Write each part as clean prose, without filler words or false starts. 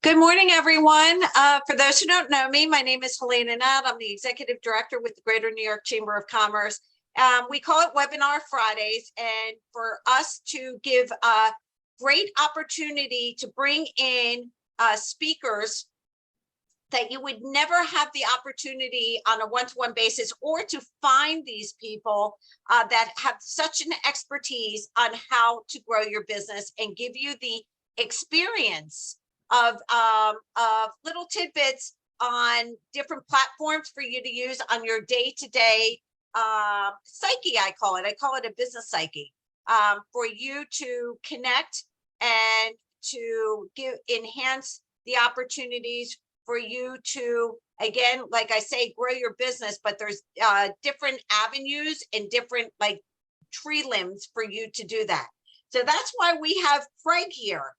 Good morning, everyone. For those who don't know me, my name is Helena Nutt. I'm the Executive Director with the Greater New York Chamber of Commerce. We call it Webinar Fridays, and for us to give a great opportunity to bring in speakers that you would never have the opportunity on a one-to-one basis, or to find these people that have such an expertise on how to grow your business and give you the experience of little tidbits on different platforms for you to use on your day-to-day psyche. I call it a business psyche, for you to connect and to enhance the opportunities for you to, again, like I say, grow your business, but there's different avenues and different like tree limbs for you to do that. So that's why we have Craig here.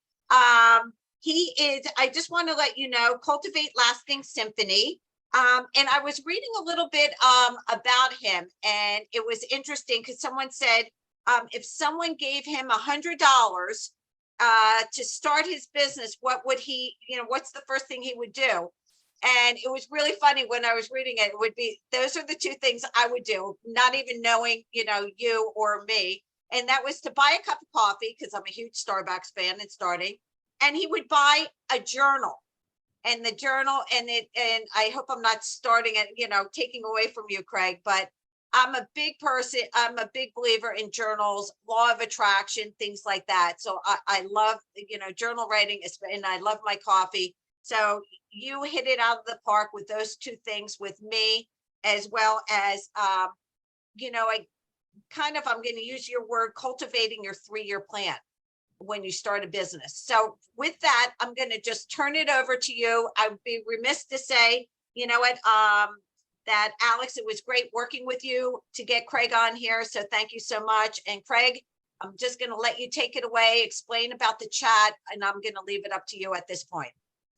He is, I just want to let you know, Cultivate Lasting Symphony. And I was reading a little bit about him, and it was interesting because someone said, if someone gave him $100 to start his business, what would he, what's the first thing he would do? And it was really funny when I was reading it. It would be, those are the two things I would do, not even knowing, you or me. And that was to buy a cup of coffee, because I'm a huge Starbucks fan and starting. And he would buy a journal, and the journal, and I hope I'm not starting it, taking away from you, Craig, but I'm a big person. I'm a big believer in journals, law of attraction, things like that. So I love, journal writing, and I love my coffee. So you hit it out of the park with those two things with me, as well as, I'm going to use your word, cultivating your 3-year plan when you start a business. So with that, I'm going to just turn it over to you. I would be remiss to say, that Alex, it was great working with you to get Craig on here. So thank you so much. And Craig, I'm just going to let you take it away, explain about the chat, and I'm going to leave it up to you at this point.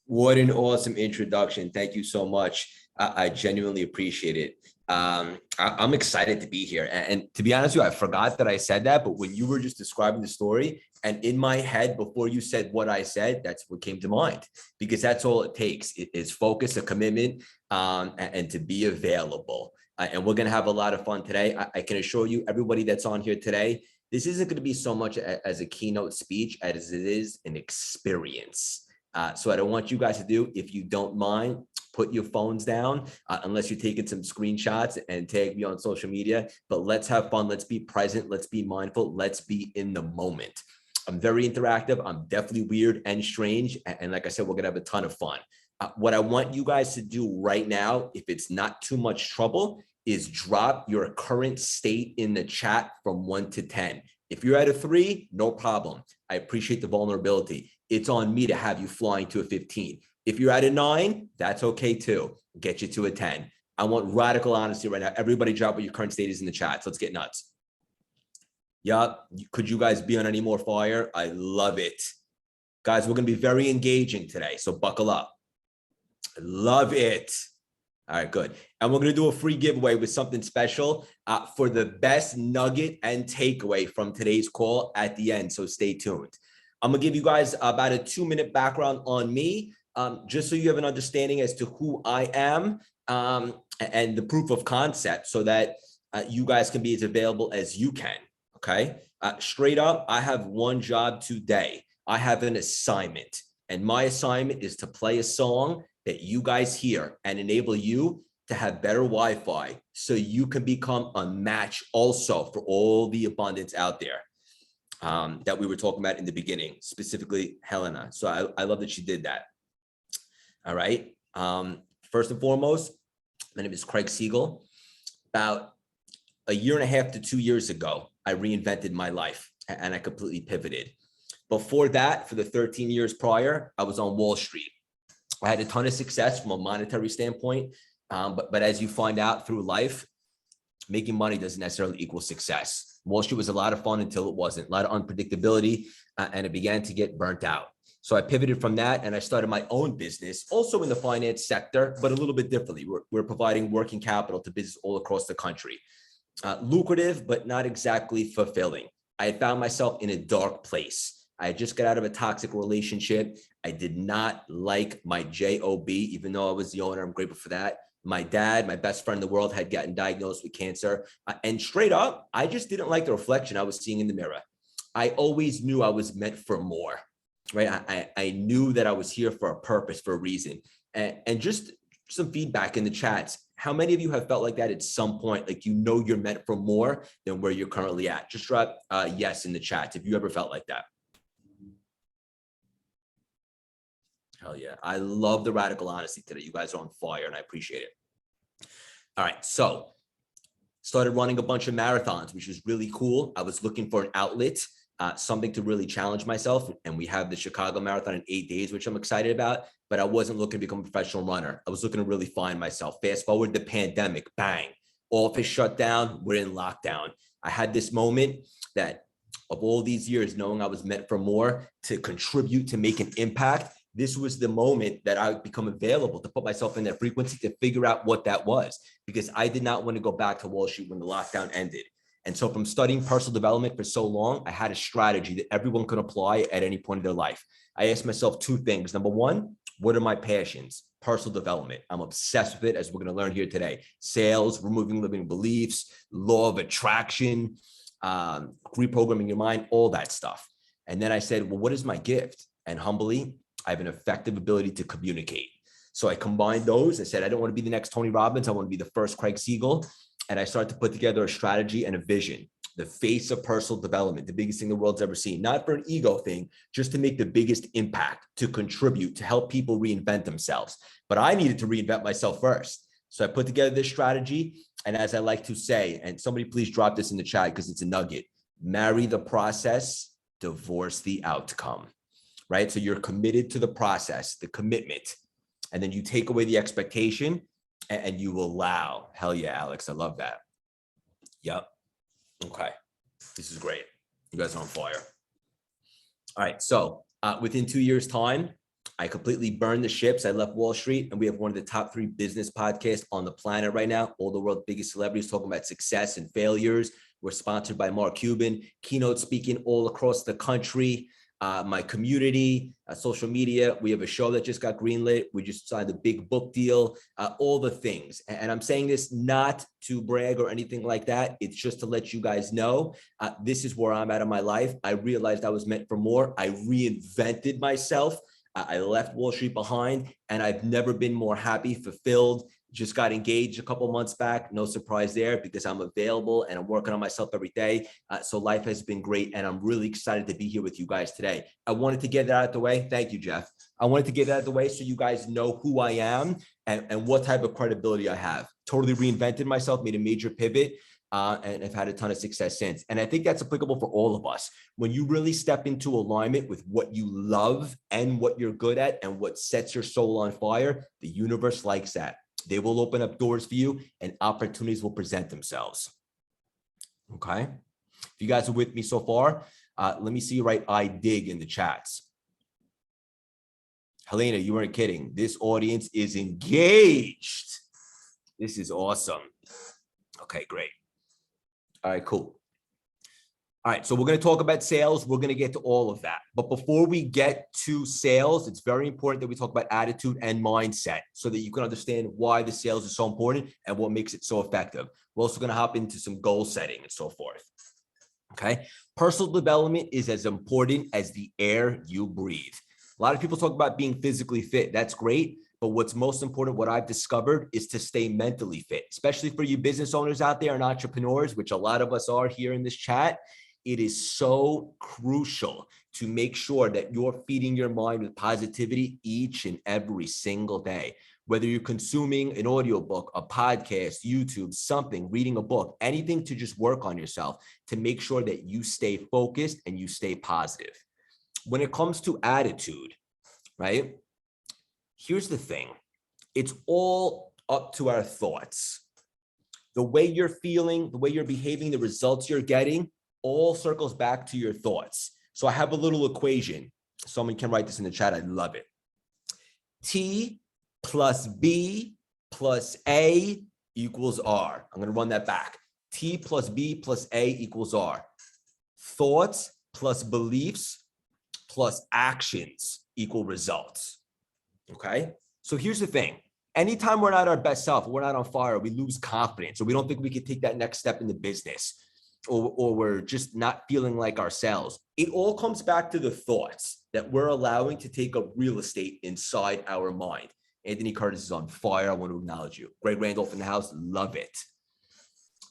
What an awesome introduction. Thank you so much. I genuinely appreciate it. I'm excited to be here. And to be honest with you, I forgot that I said that, but when you were just describing the story, and in my head, before you said what I said, that's what came to mind, because that's all it takes. It is focus, a commitment, and to be available. And we're going to have a lot of fun today. I can assure you, everybody that's on here today, this isn't going to be so much as a keynote speech as it is an experience. So what I want you guys to do, if you don't mind, put your phones down, unless you're taking some screenshots, and tag me on social media. But let's have fun. Let's be present. Let's be mindful. Let's be in the moment. I'm very interactive. I'm definitely weird and strange. And like I said, we're going to have a ton of fun. What I want you guys to do right now, if it's not too much trouble, is drop your current state in the chat from 1 to 10. If you're at a 3, no problem. I appreciate the vulnerability. It's on me to have you flying to a 15. If you're at a 9, that's okay too. Get you to a 10. I want radical honesty right now. Everybody drop what your current state is in the chat. So let's get nuts. Yeah, could you guys be on any more fire? I love it. Guys, we're going to be very engaging today, so buckle up. I love it. All right, good. And we're going to do a free giveaway with something special for the best nugget and takeaway from today's call at the end, so stay tuned. I'm going to give you guys about a 2-minute background on me, just so you have an understanding as to who I am, and the proof of concept, so that you guys can be as available as you can. Okay. Straight up, I have one job today. I have an assignment, and my assignment is to play a song that you guys hear and enable you to have better Wi-Fi, so you can become a match also for all the abundance out there that we were talking about in the beginning, specifically Helena. So I love that she did that. All right. First and foremost, my name is Craig Siegel. About 1.5 to 2 years ago, I reinvented my life, and I completely pivoted. Before that, for the 13 years prior, I was on Wall Street. I had a ton of success from a monetary standpoint, but as you find out through life, making money doesn't necessarily equal success. Wall Street was a lot of fun until it wasn't. A lot of unpredictability, and it began to get burnt out. So I pivoted from that, and I started my own business, also in the finance sector, but a little bit differently. We're providing working capital to business all across the country. Lucrative, but not exactly fulfilling. I had found myself in a dark place. I just got out of a toxic relationship. I did not like my job, even though I was the owner. I'm grateful for that. My dad, my best friend in the world, had gotten diagnosed with cancer. And straight up, I just didn't like the reflection I was seeing in the mirror. I always knew I was meant for more, right? I knew that I was here for a purpose, for a reason. And just some feedback in the chats. How many of you have felt like that at some point? Like, you know, you're meant for more than where you're currently at? Just drop yes in the chats if you ever felt like that. Hell yeah. I love the radical honesty today. You guys are on fire and I appreciate it. All right. So started running a bunch of marathons, which was really cool. I was looking for an outlet, something to really challenge myself. And we have the Chicago Marathon in 8 days, which I'm excited about, but I wasn't looking to become a professional runner. I was looking to really find myself. Fast forward the pandemic, bang, office shut down, we're in lockdown. I had this moment that of all these years, knowing I was meant for more, to contribute, to make an impact, this was the moment that I would become available to put myself in that frequency, to figure out what that was, because I did not want to go back to Wall Street when the lockdown ended. And so from studying personal development for so long, I had a strategy that everyone could apply at any point in their life. I asked myself two things. Number one, what are my passions? Personal development. I'm obsessed with it, as we're going to learn here today. Sales, removing limiting beliefs, law of attraction, reprogramming your mind, all that stuff. And then I said, well, what is my gift? And humbly, I have an effective ability to communicate. So I combined those. I said, I don't want to be the next Tony Robbins. I want to be the first Craig Siegel. And I started to put together a strategy and a vision, the face of personal development, the biggest thing the world's ever seen, not for an ego thing, just to make the biggest impact, to contribute, to help people reinvent themselves. But I needed to reinvent myself first. So I put together this strategy. And as I like to say, and somebody please drop this in the chat because it's a nugget, marry the process, divorce the outcome. Right? So you're committed to the process, the commitment, and then you take away the expectation and you allow. Hell yeah, Alex. I love that. Yep. Okay. This is great. You guys are on fire. All right. So within 2 years' time, I completely burned the ships. I left Wall Street, and we have one of the top 3 business podcasts on the planet right now. All the world's biggest celebrities talking about success and failures. We're sponsored by Mark Cuban, keynote speaking all across the country. My community, social media. We have a show that just got greenlit. We just signed a big book deal, all the things. And I'm saying this not to brag or anything like that. It's just to let you guys know, this is where I'm at in my life. I realized I was meant for more. I reinvented myself. I left Wall Street behind, and I've never been more happy, fulfilled. Just got engaged a couple months back. No surprise there, because I'm available and I'm working on myself every day. So life has been great, and I'm really excited to be here with you guys today. I wanted to get that out of the way. Thank you, Jeff. I wanted to get that out of the way so you guys know who I am and what type of credibility I have. Totally reinvented myself, made a major pivot, and I've had a ton of success since. And I think that's applicable for all of us. When you really step into alignment with what you love and what you're good at and what sets your soul on fire, the universe likes that. They will open up doors for you and opportunities will present themselves. Okay. If you guys are with me so far, let me see you write I dig in the chats. Helena, you weren't kidding. This audience is engaged. This is awesome. Okay, great. All right, cool. All right, so we're going to talk about sales. We're going to get to all of that. But before we get to sales, it's very important that we talk about attitude and mindset so that you can understand why the sales is so important and what makes it so effective. We're also going to hop into some goal setting and so forth. Okay. Personal development is as important as the air you breathe. A lot of people talk about being physically fit. That's great. But what's most important, what I've discovered, is to stay mentally fit, especially for you business owners out there and entrepreneurs, which a lot of us are here in this chat. It is so crucial to make sure that you're feeding your mind with positivity each and every single day. Whether you're consuming an audiobook, a podcast, YouTube, something, reading a book, anything to just work on yourself to make sure that you stay focused and you stay positive. When it comes to attitude, right? Here's the thing. It's all up to our thoughts. The way you're feeling, the way you're behaving, the results you're getting, all circles back to your thoughts. So I have a little equation. Someone can write this in the chat. I'd love it. T plus B plus A equals R. I'm going to run that back. T plus B plus A equals R. Thoughts plus beliefs plus actions equal results. Okay. So here's the thing. Anytime we're not our best self, we're not on fire, we lose confidence, or we don't think we can take that next step in the business, or we're just not feeling like ourselves. It all comes back to the thoughts that we're allowing to take up real estate inside our mind. Anthony Curtis is on fire. I want to acknowledge you. Greg Randolph in the house. Love it.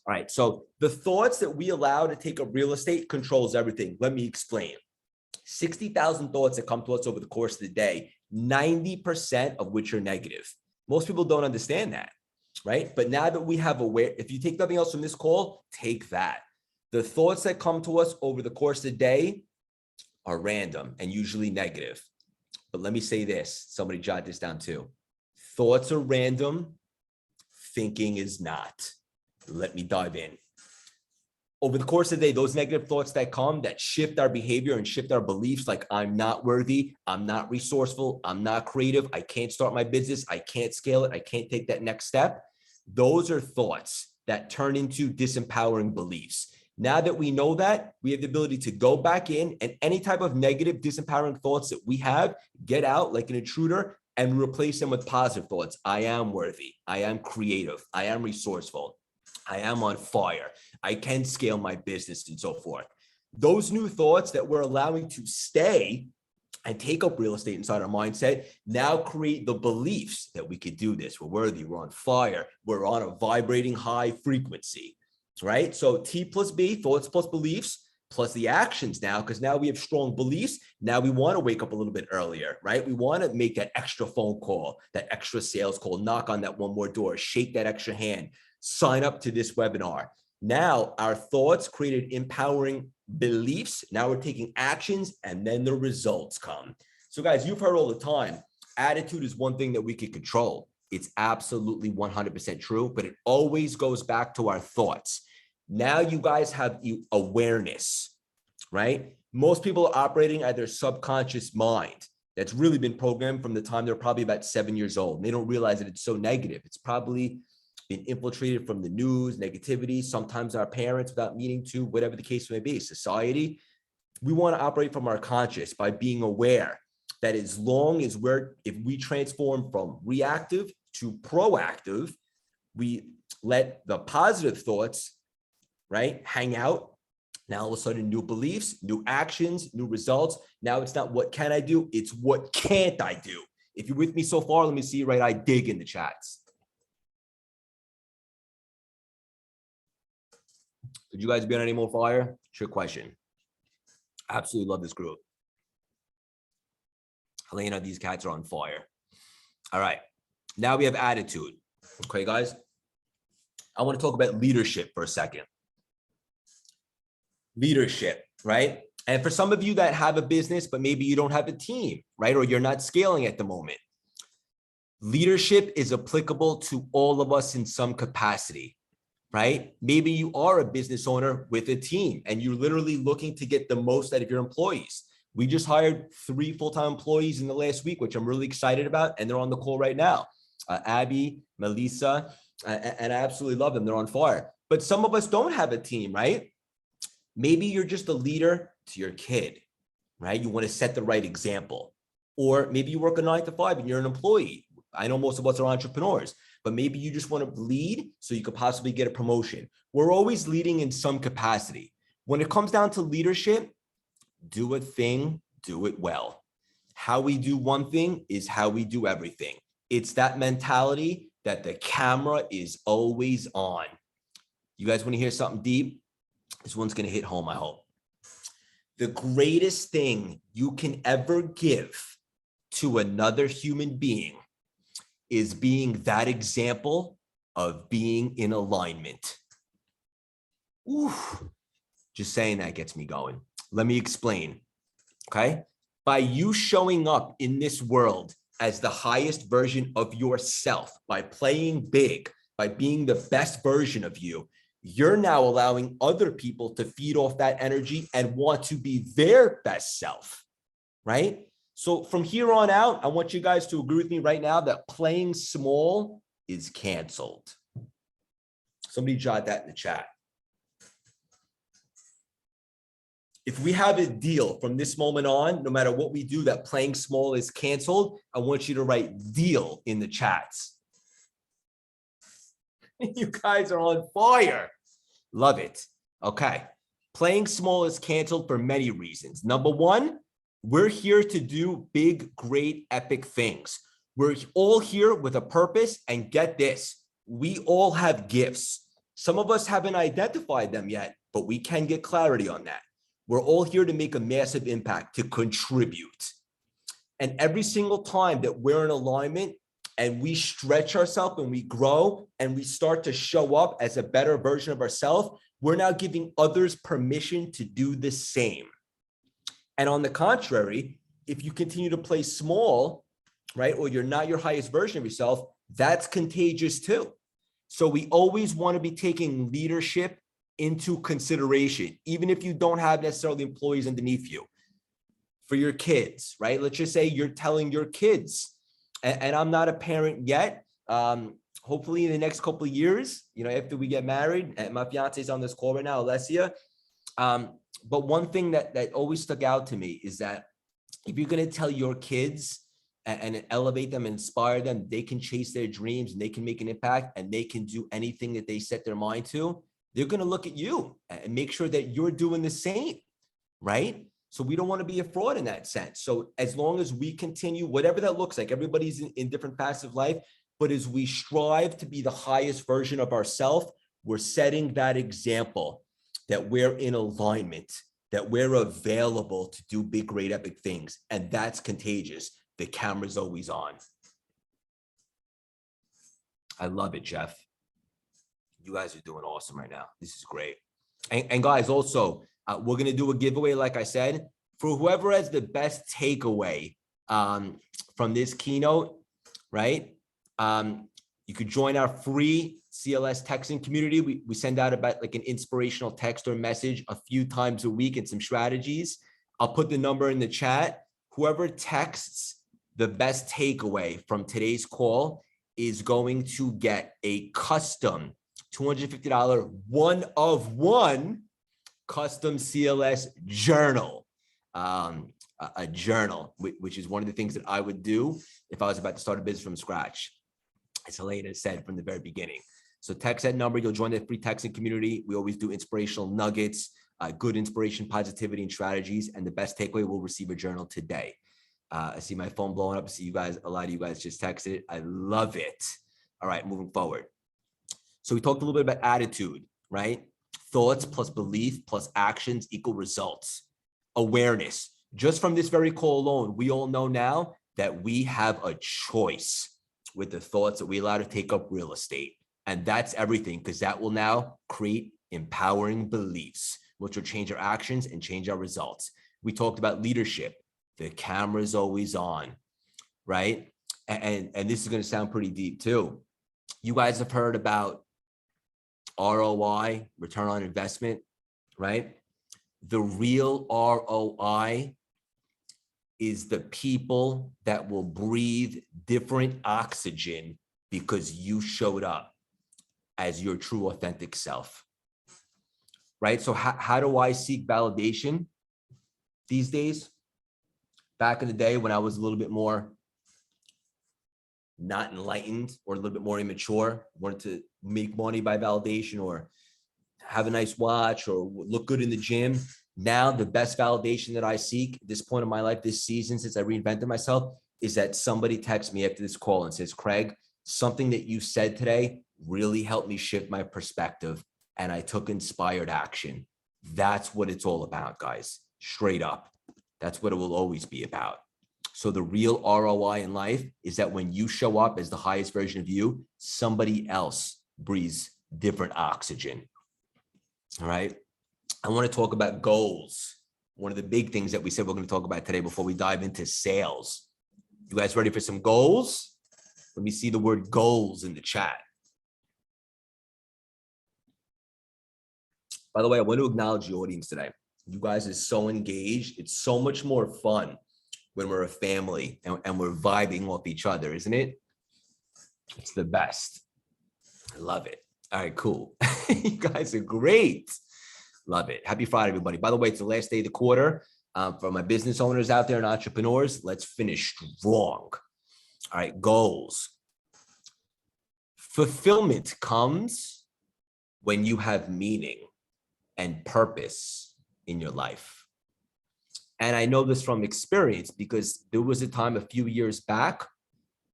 All right. So the thoughts that we allow to take up real estate controls everything. Let me explain. 60,000 thoughts that come to us over the course of the day, 90% of which are negative. Most people don't understand that, right? But now that we have if you take nothing else from this call, take that. The thoughts that come to us over the course of the day are random and usually negative. But let me say this, somebody jot this down too. Thoughts are random, thinking is not. Let me dive in. Over the course of the day, those negative thoughts that come that shift our behavior and shift our beliefs, like I'm not worthy, I'm not resourceful, I'm not creative, I can't start my business, I can't scale it, I can't take that next step. Those are thoughts that turn into disempowering beliefs. Now that we know that, we have the ability to go back in, and any type of negative, disempowering thoughts that we have, get out like an intruder and replace them with positive thoughts. I am worthy. I am creative. I am resourceful. I am on fire. I can scale my business and so forth. Those new thoughts that we're allowing to stay and take up real estate inside our mindset now create the beliefs that we could do this. We're worthy. We're on fire. We're on a vibrating high frequency, right? So T plus B, thoughts plus beliefs, plus the actions now, because now we have strong beliefs. Now we want to wake up a little bit earlier, right? We want to make that extra phone call, that extra sales call, knock on that one more door, shake that extra hand, sign up to this webinar. Now our thoughts created empowering beliefs. Now we're taking actions and then the results come. So guys, you've heard all the time, attitude is one thing that we can control. It's absolutely 100% true, but it always goes back to our thoughts. Now you guys have awareness, right? Most people are operating at their subconscious mind that's really been programmed from the time they're probably about 7 years old. And they don't realize that it's so negative. It's probably been infiltrated from the news, negativity, sometimes our parents without meaning to, whatever the case may be, society. We want to operate from our conscious by being aware that as long as if we transform from reactive to proactive, we let the positive thoughts, right, hang out. Now, all of a sudden, new beliefs, new actions, new results. Now it's not what can I do? It's what can't I do? If you're with me so far, let me see, right? I dig in the chats. Could you guys be on any more fire? Trick question. Absolutely love this group. Helena, these cats are on fire. All right. Now we have attitude. Okay, guys. I want to talk about leadership for a second. Leadership, right? And for some of you that have a business, but maybe you don't have a team, right? Or you're not scaling at the moment. Leadership is applicable to all of us in some capacity, right? Maybe you are a business owner with a team and you're literally looking to get the most out of your employees. We just hired 3 full-time employees in the last week, which I'm really excited about. And they're on the call right now. Abby, Melissa, and I absolutely love them. They're on fire. But some of us don't have a team, right? Maybe you're just a leader to your kid, right? You want to set the right example. Or maybe you work a 9 to 5 and you're an employee. I know most of us are entrepreneurs, but maybe you just want to lead so you could possibly get a promotion. We're always leading in some capacity. When it comes down to leadership, do a thing, do it well. How we do one thing is how we do everything. It's that mentality that the camera is always on. You guys want to hear something deep? This one's going to hit home, I hope. The greatest thing you can ever give to another human being is being that example of being in alignment. Ooh, just saying that gets me going. Let me explain, okay? By you showing up in this world as the highest version of yourself, by playing big, by being the best version of you, you're now allowing other people to feed off that energy and want to be their best self, right? So from here on out, I want you guys to agree with me right now that playing small is canceled. Somebody jot that in the chat. If we have a deal from this moment on, no matter what we do, that playing small is canceled, I want you to write deal in the chats. You guys are on fire. Love it. Okay. Playing small is canceled for many reasons. Number one, we're here to do big, great, epic things. We're all here with a purpose, and get this, we all have gifts. Some of us haven't identified them yet, but we can get clarity on that. We're all here to make a massive impact, to contribute. And every single time that we're in alignment and we stretch ourselves and we grow and we start to show up as a better version of ourselves, we're now giving others permission to do the same. And on the contrary, if you continue to play small, right, or you're not your highest version of yourself, that's contagious too. So we always want to be taking leadership into consideration, even if you don't have necessarily employees underneath you. For your kids, right? Let's just say you're telling your kids, and I'm not a parent yet. Hopefully in the next couple of years, after we get married, and my fiance is on this call right now, Alessia. But one thing that always stuck out to me is that if you're going to tell your kids and elevate them, inspire them, they can chase their dreams and they can make an impact and they can do anything that they set their mind to, they're going to look at you and make sure that you're doing the same, right? So we don't want to be a fraud in that sense. So as long as we continue, whatever that looks like, everybody's in different facets of life, but as we strive to be the highest version of ourselves, we're setting that example that we're in alignment, that we're available to do big, great, epic things. And that's contagious. The camera's always on. I love it, Jeff. You guys are doing awesome right now. This is great. And guys, also, we're going to do a giveaway, like I said, for whoever has the best takeaway from this keynote, right? You could join our free CLS texting community. We send out about like an inspirational text or message a few times a week and some strategies. I'll put the number in the chat. Whoever texts the best takeaway from today's call is going to get a custom $250 one-of-one custom CLS journal, a journal, which is one of the things that I would do if I was about to start a business from scratch, as Helena said from the very beginning. So text that number, you'll join the free texting community. We always do inspirational nuggets, good inspiration, positivity, and strategies. And the best takeaway will receive a journal today. I see my phone blowing up. I see you guys, a lot of you guys just texted it. I love it. All right, moving forward. So we talked a little bit about attitude, right? Thoughts plus belief plus actions equal results. Awareness. Just from this very call alone, we all know now that we have a choice with the thoughts that we allow to take up real estate. And that's everything, because that will now create empowering beliefs, which will change our actions and change our results. We talked about leadership. The camera's always on, right? And this is going to sound pretty deep too. You guys have heard about ROI, return on investment, right? The real ROI is the people that will breathe different oxygen because you showed up as your true authentic self, right? So how do I seek validation these days? Back in the day when I was a little bit more not enlightened or a little bit more immature, wanted to make money by validation or have a nice watch or look good in the gym. Now, the best validation that I seek at this point in my life, this season, since I reinvented myself, is that somebody texts me after this call and says, Craig, something that you said today really helped me shift my perspective and I took inspired action. That's what it's all about, guys. Straight up. That's what it will always be about. So the real ROI in life is that when you show up as the highest version of you, somebody else breathes different oxygen. All right. I want to talk about goals. One of the big things that we said we're going to talk about today before we dive into sales. You guys ready for some goals? Let me see the word goals in the chat. By the way, I want to acknowledge the audience today. You guys are so engaged. It's so much more fun when we're a family and we're vibing off each other, isn't it? It's the best. I love it. All right, cool. You guys are great. Love it. Happy Friday, everybody. By the way, it's the last day of the quarter. For my business owners out there and entrepreneurs, let's finish strong. All right, goals. Fulfillment comes when you have meaning and purpose in your life. And I know this from experience because there was a time a few years back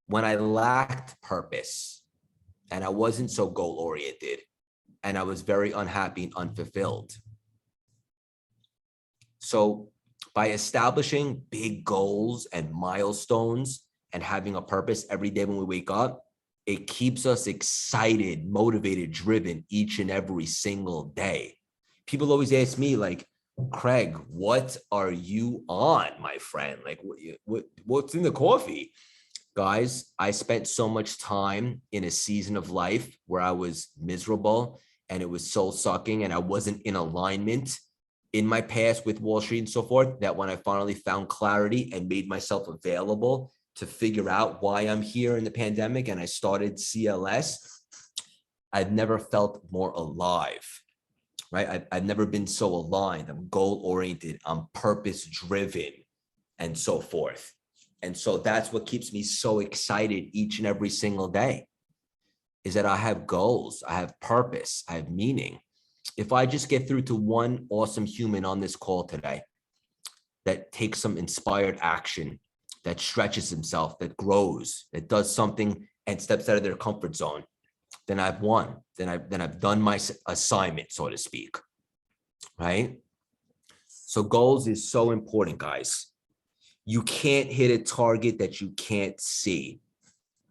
when I lacked purpose and I wasn't so goal-oriented and I was very unhappy and unfulfilled. So by establishing big goals and milestones and having a purpose every day when we wake up, it keeps us excited, motivated, driven each and every single day. People always ask me like, Craig, what are you on, my friend? Like what's in the coffee? Guys, I spent so much time in a season of life where I was miserable and it was soul sucking and I wasn't in alignment in my past with Wall Street and so forth, that when I finally found clarity and made myself available to figure out why I'm here in the pandemic and I started CLS, I've never felt more alive, right? I've never been so aligned. I'm goal-oriented, I'm purpose-driven, and so forth. And so that's what keeps me so excited each and every single day, is that I have goals, I have purpose, I have meaning. If I just get through to one awesome human on this call today that takes some inspired action, that stretches himself, that grows, that does something and steps out of their comfort zone, then I've won. Then I've done my assignment, so to speak, right? So goals is so important, guys. You can't hit a target that you can't see.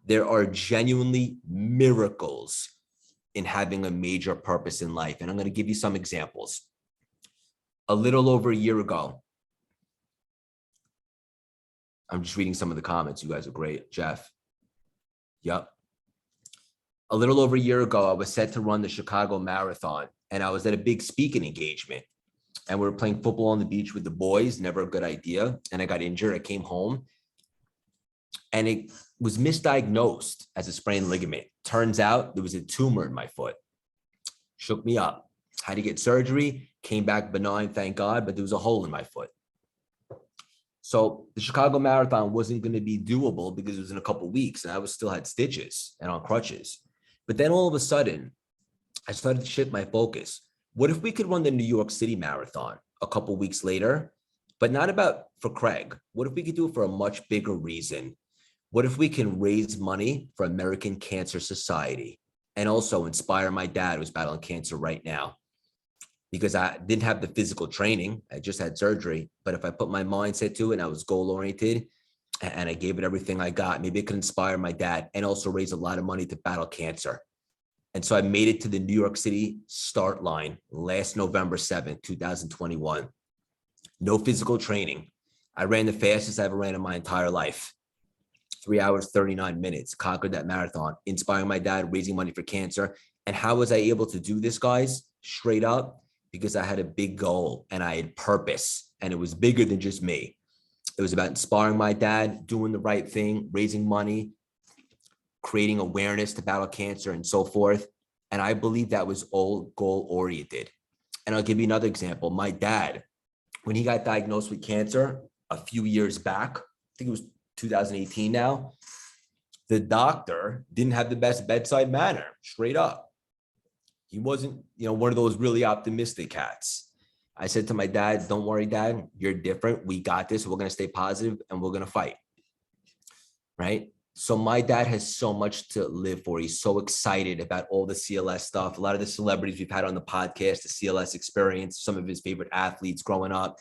There are genuinely miracles in having a major purpose in life. And I'm going to give you some examples. A little over a year ago, I'm just reading some of the comments. You guys are great. Jeff. Yep. A little over a year ago, I was set to run the Chicago Marathon and I was at a big speaking engagement and we were playing football on the beach with the boys. Never a good idea. And I got injured. I came home and it was misdiagnosed as a sprained ligament. Turns out there was a tumor in my foot. Shook me up. Had to get surgery, came back benign, thank God, but there was a hole in my foot. So the Chicago Marathon wasn't going to be doable because it was in a couple of weeks and I was still had stitches and on crutches. But then all of a sudden, I started to shift my focus. What if we could run the New York City Marathon a couple of weeks later, but not about for Craig? What if we could do it for a much bigger reason? What if we can raise money for American Cancer Society and also inspire my dad who's battling cancer right now? Because I didn't have the physical training, I just had surgery. But if I put my mindset to it and I was goal-oriented and I gave it everything I got, maybe it could inspire my dad and also raise a lot of money to battle cancer. And so I made it to the New York City start line last November 7th, 2021. No physical training. I ran the fastest I ever ran in my entire life. 3 hours, 39 minutes, conquered that marathon, inspiring my dad, raising money for cancer. And how was I able to do this, guys? Straight up, because I had a big goal and I had purpose and it was bigger than just me. It was about inspiring my dad, doing the right thing, raising money, creating awareness to battle cancer and so forth. And I believe that was all goal oriented. And I'll give you another example. My dad, when he got diagnosed with cancer a few years back, I think it was 2018 now, the doctor didn't have the best bedside manner, straight up. He wasn't, one of those really optimistic cats. I said to my dad, don't worry, Dad, you're different. We got this. We're going to stay positive and we're going to fight. Right? So my dad has so much to live for. He's so excited about all the CLS stuff. A lot of the celebrities we've had on the podcast, the CLS experience, some of his favorite athletes growing up.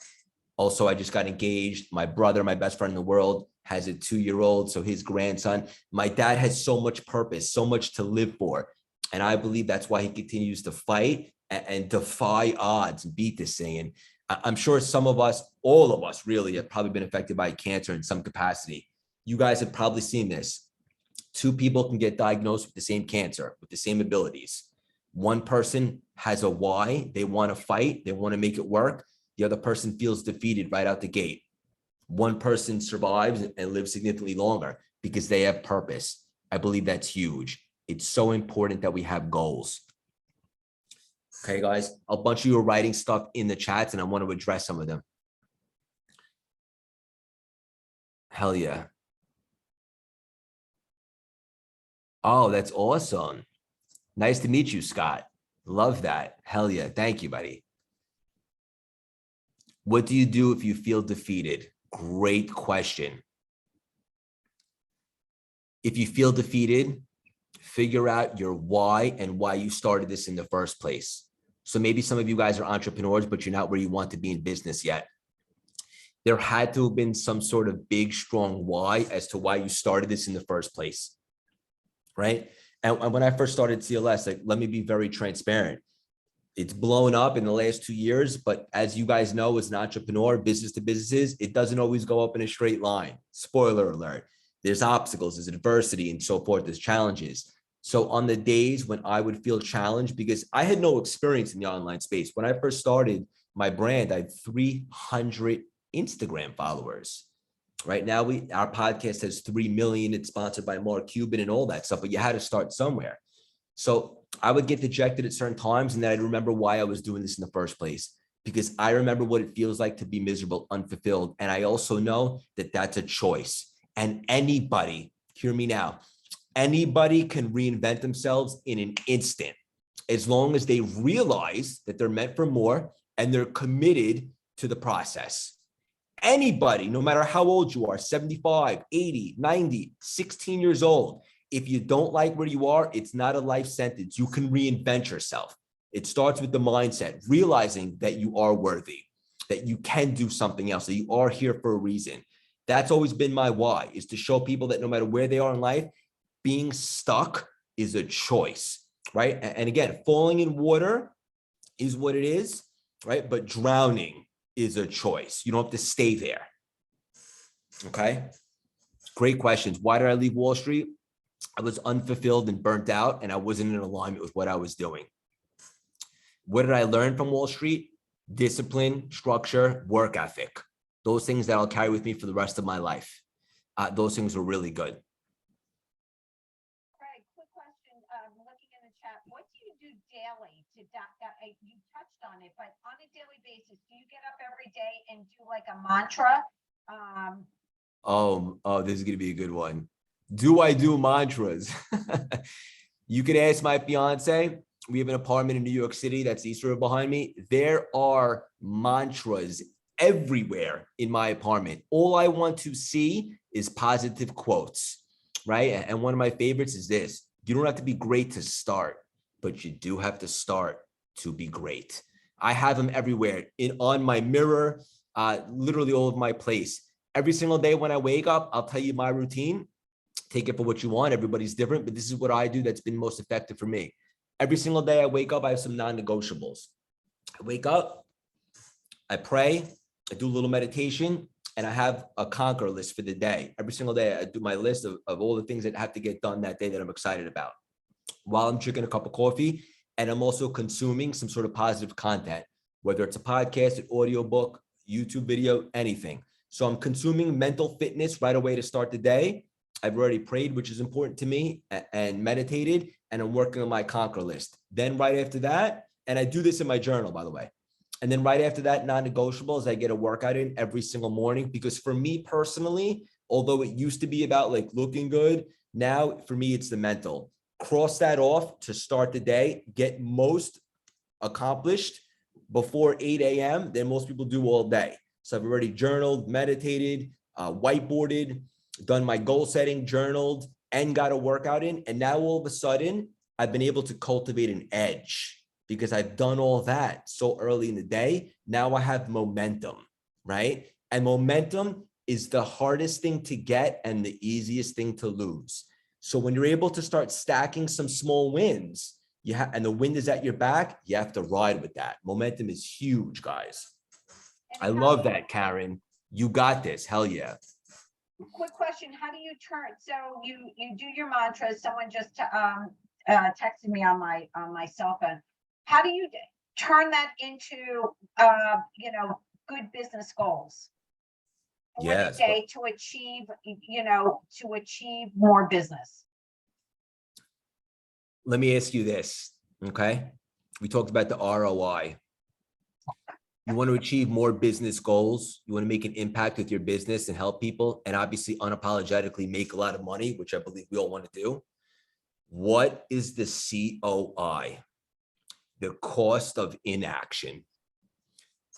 Also, I just got engaged. My brother, my best friend in the world, has a 2-year-old. So his grandson, my dad has so much purpose, so much to live for. And I believe that's why he continues to fight and defy odds and beat this thing. And I'm sure some of us, all of us really have probably been affected by cancer in some capacity. You guys have probably seen this. 2 people can get diagnosed with the same cancer, with the same abilities. One person has a why, they want to fight, they want to make it work. The other person feels defeated right out the gate. One person survives and lives significantly longer because they have purpose. I believe that's huge. It's so important that we have goals. Okay, guys, a bunch of you are writing stuff in the chats and I want to address some of them. Hell yeah. Oh, that's awesome. Nice to meet you, Scott. Love that. Hell yeah. Thank you, buddy. What do you do if you feel defeated? Great question. If you feel defeated, figure out your why and why you started this in the first place. So maybe some of you guys are entrepreneurs, but you're not where you want to be in business yet. There had to have been some sort of big, strong why as to why you started this in the first place, right? And when I first started CLS, like, let me be very transparent. It's blown up in the last 2 years, but as you guys know, as an entrepreneur, business to businesses, it doesn't always go up in a straight line. Spoiler alert. There's obstacles, there's adversity and so forth, there's challenges. So on the days when I would feel challenged, because I had no experience in the online space. When I first started my brand, I had 300 Instagram followers. Right now, our podcast has 3 million. It's sponsored by Mark Cuban and all that stuff, but you had to start somewhere. So I would get dejected at certain times, and then I'd remember why I was doing this in the first place, because I remember what it feels like to be miserable, unfulfilled. And I also know that that's a choice. And anybody, hear me now, anybody can reinvent themselves in an instant, as long as they realize that they're meant for more and they're committed to the process. Anybody, no matter how old you are, 75, 80, 90, 16 years old, if you don't like where you are, it's not a life sentence. You can reinvent yourself. It starts with the mindset, realizing that you are worthy, that you can do something else, that you are here for a reason. That's always been my why, is to show people that no matter where they are in life, being stuck is a choice, right? And again, falling in water is what it is, right? But drowning is a choice. You don't have to stay there. Okay. Great questions. Why did I leave Wall Street? I was unfulfilled and burnt out, and I wasn't in alignment with what I was doing. What did I learn from Wall Street? Discipline, structure, work ethic. Those things that I'll carry with me for the rest of my life. Those things were really good. Craig, quick question. Looking in the chat, what do you do daily to you touched on it, but on a daily basis, do you get up every day and do like a mantra? Oh, this is going to be a good one. Do I do mantras? You could ask my fiance. We have an apartment in New York City. That's East River behind me. There are mantras everywhere in my apartment. All I want to see is positive quotes, right? And one of my favorites is this: you don't have to be great to start, but you do have to start to be great. I have them everywhere, on my mirror, literally all over my place. Every single day when I wake up, I'll tell you my routine. Take it for what you want. Everybody's different, but this is what I do that's been most effective for me. Every single day I wake up, I have some non-negotiables. I wake up, I pray, I do a little meditation, and I have a conquer list for the day. Every single day I do my list of all the things that have to get done that day that I'm excited about, while I'm drinking a cup of coffee. And I'm also consuming some sort of positive content, whether it's a podcast, an audio book, YouTube video, anything. So I'm consuming mental fitness right away to start the day. I've already prayed, which is important to me, and meditated, and I'm working on my conquer list. Then right after that, and I do this in my journal, by the way. And then right after that, non-negotiables, I get a workout in every single morning, because for me personally, although it used to be about like looking good, now for me, it's the mental. Cross that off to start the day, get most accomplished before 8 a.m. than most people do all day. So I've already journaled, meditated, whiteboarded, done my goal setting, journaled, and got a workout in. And now all of a sudden, I've been able to cultivate an edge because I've done all that so early in the day. Now I have momentum, right? And momentum is the hardest thing to get and the easiest thing to lose. So when you're able to start stacking some small wins, and the wind is at your back, you have to ride with that. Momentum is huge, guys. I love that, Karen. You got this. Hell yeah. Quick question: how do you turn? So you do your mantras. Someone just texted me on my cell phone. How do you turn that into good business goals for the day to achieve more business? Let me ask you this, okay? We talked about the ROI. You want to achieve more business goals. You want to make an impact with your business and help people, and obviously unapologetically make a lot of money, which I believe we all want to do. What is the COI? The cost of inaction.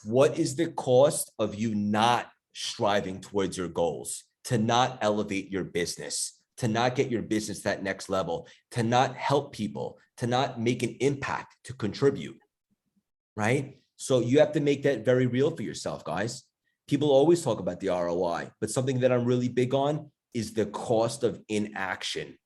What is the cost of you not striving towards your goals, to not elevate your business, to not get your business to that next level, to not help people, to not make an impact, to contribute, right? So you have to make that very real for yourself, guys. People always talk about the ROI, but something that I'm really big on is the cost of inaction.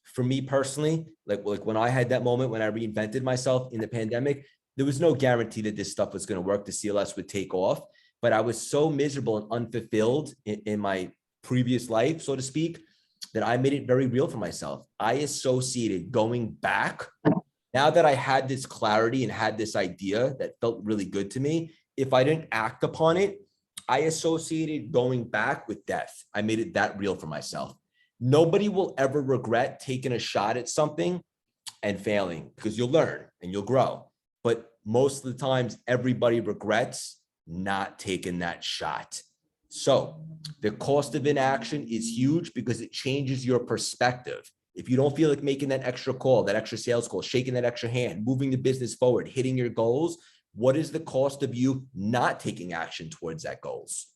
For me personally, like when I had that moment when I reinvented myself in the pandemic, there was no guarantee that this stuff was going to work, the CLS would take off, but I was so miserable and unfulfilled in my previous life, so to speak, that I made it very real for myself. I associated going back, now that I had this clarity and had this idea that felt really good to me, if I didn't act upon it, I associated going back with death. I made it that real for myself. Nobody will ever regret taking a shot at something and failing, because you'll learn and you'll grow. But most of the times, everybody regrets not taking that shot. So the cost of inaction is huge because it changes your perspective. If you don't feel like making that extra call, that extra sales call, shaking that extra hand, moving the business forward, hitting your goals, what is the cost of you not taking action towards that goals?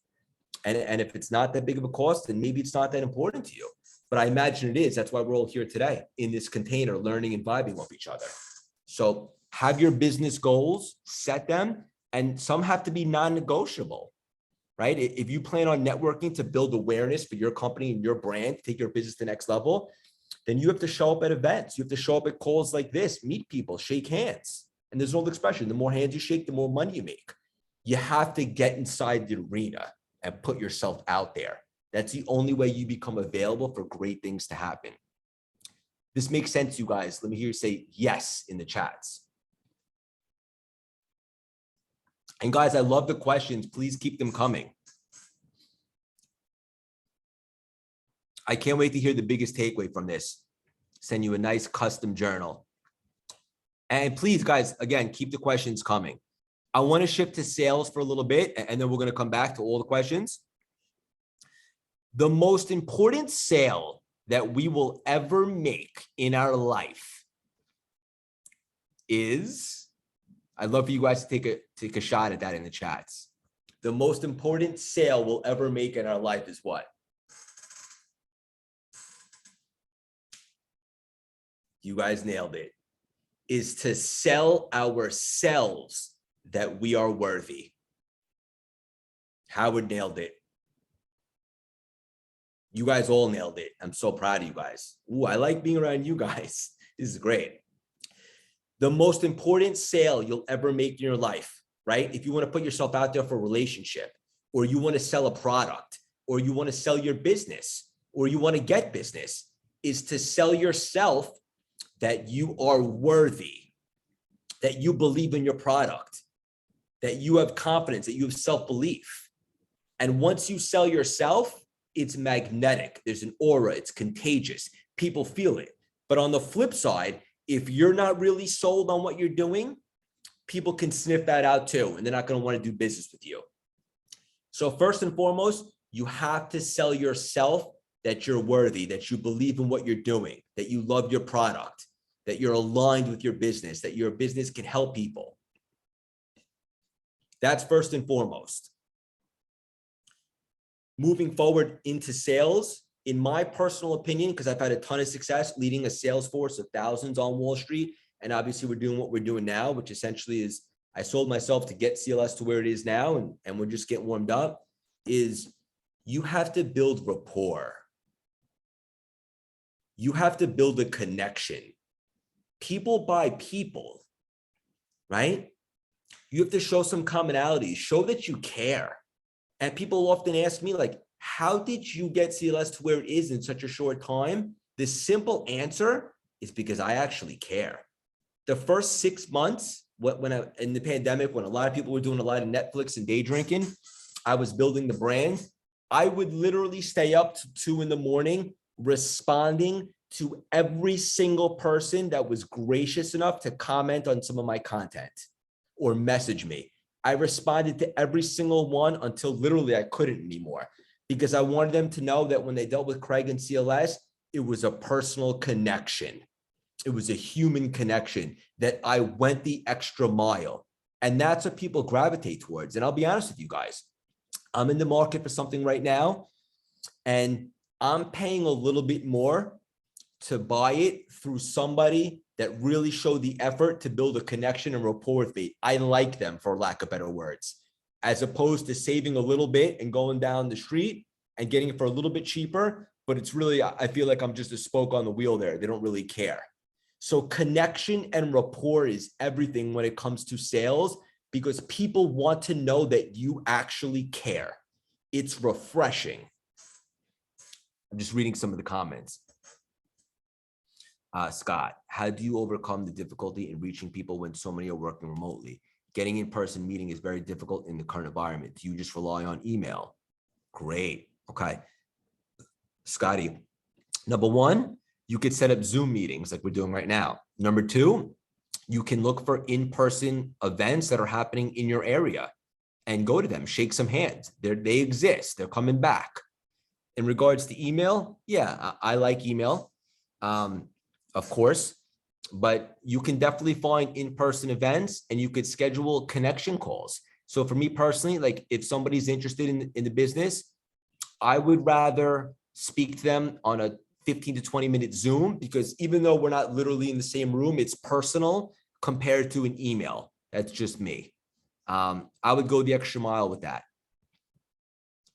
And if it's not that big of a cost, then maybe it's not that important to you. But I imagine it is. That's why we're all here today in this container, learning and vibing with each other. So have your business goals, set them, and some have to be non-negotiable, right? If you plan on networking to build awareness for your company and your brand, take your business to the next level, then you have to show up at events. You have to show up at calls like this, meet people, shake hands. And there's an old expression, the more hands you shake, the more money you make. You have to get inside the arena and put yourself out there. That's the only way you become available for great things to happen. This makes sense, you guys. Let me hear you say yes in the chats. And guys, I love the questions. Please keep them coming. I can't wait to hear the biggest takeaway from this. Send you a nice custom journal. And please, guys, again, keep the questions coming. I want to shift to sales for a little bit, and then we're going to come back to all the questions. The most important sale that we will ever make in our life is, I'd love for you guys to take a shot at that in the chats. The most important sale we'll ever make in our life is what? You guys nailed it. Is to sell ourselves that we are worthy. Howard nailed it. You guys all nailed it. I'm so proud of you guys. Ooh, I like being around you guys. This is great. The most important sale you'll ever make in your life, right? If you want to put yourself out there for a relationship, or you want to sell a product, or you want to sell your business, or you want to get business, is to sell yourself that you are worthy, that you believe in your product, that you have confidence, that you have self-belief. And once you sell yourself, it's magnetic. There's an aura, it's contagious. People feel it. But on the flip side, if you're not really sold on what you're doing, people can sniff that out too, and they're not going to want to do business with you. So first and foremost, you have to sell yourself that you're worthy, that you believe in what you're doing, that you love your product, that you're aligned with your business, that your business can help people. That's first and foremost. Moving forward into sales, in my personal opinion, because I've had a ton of success leading a sales force of thousands on Wall Street, and obviously we're doing what we're doing now, which essentially is I sold myself to get CLS to where it is now, and we're just getting warmed up, is you have to build rapport. You have to build a connection. People buy people, right? You have to show some commonalities, show that you care. And people often ask me, like, how did you get CLS to where it is in such a short time? The simple answer is because I actually care. The first 6 months, in the pandemic, when a lot of people were doing a lot of Netflix and day drinking, I was building the brand. I would literally stay up to 2 in the morning responding to every single person that was gracious enough to comment on some of my content or message me. I responded to every single one until literally I couldn't anymore, because I wanted them to know that when they dealt with Craig and CLS, it was a personal connection. It was a human connection, that I went the extra mile. And that's what people gravitate towards. And I'll be honest with you guys, I'm in the market for something right now, and I'm paying a little bit more to buy it through somebody that really showed the effort to build a connection and rapport with me. I like them, for lack of better words, as opposed to saving a little bit and going down the street and getting it for a little bit cheaper. But it's really, I feel like I'm just a spoke on the wheel there. They don't really care. So connection and rapport is everything when it comes to sales, because people want to know that you actually care. It's refreshing. I'm just reading some of the comments. Scott, how do you overcome the difficulty in reaching people when so many are working remotely? Getting in-person meeting is very difficult in the current environment. Do you just rely on email? Great. Okay. Scotty, number one, you could set up Zoom meetings like we're doing right now. Number two, you can look for in-person events that are happening in your area and go to them, shake some hands. They exist. They're coming back. In regards to email, yeah, I like email. Of course, but you can definitely find in-person events, and you could schedule connection calls. So for me personally, like if somebody's interested in the business, I would rather speak to them on a 15 to 20 minute Zoom, because even though we're not literally in the same room, it's personal compared to an email. That's just me. I would go the extra mile with that.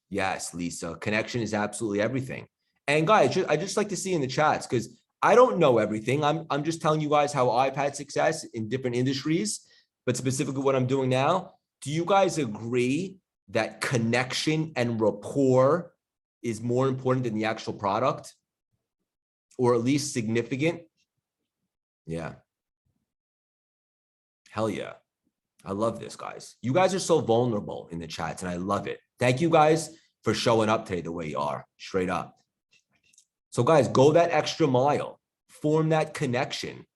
Yes, Lisa, connection is absolutely everything. And guys, I just like to see in the chats, because I don't know everything. I'm just telling you guys how I've had success in different industries, but specifically what I'm doing now. Do you guys agree that connection and rapport is more important than the actual product, or at least significant? Yeah. Hell yeah. I love this, guys. You guys are so vulnerable in the chats, and I love it. Thank you guys for showing up today the way you are, straight up. So guys, go that extra mile, form that connection.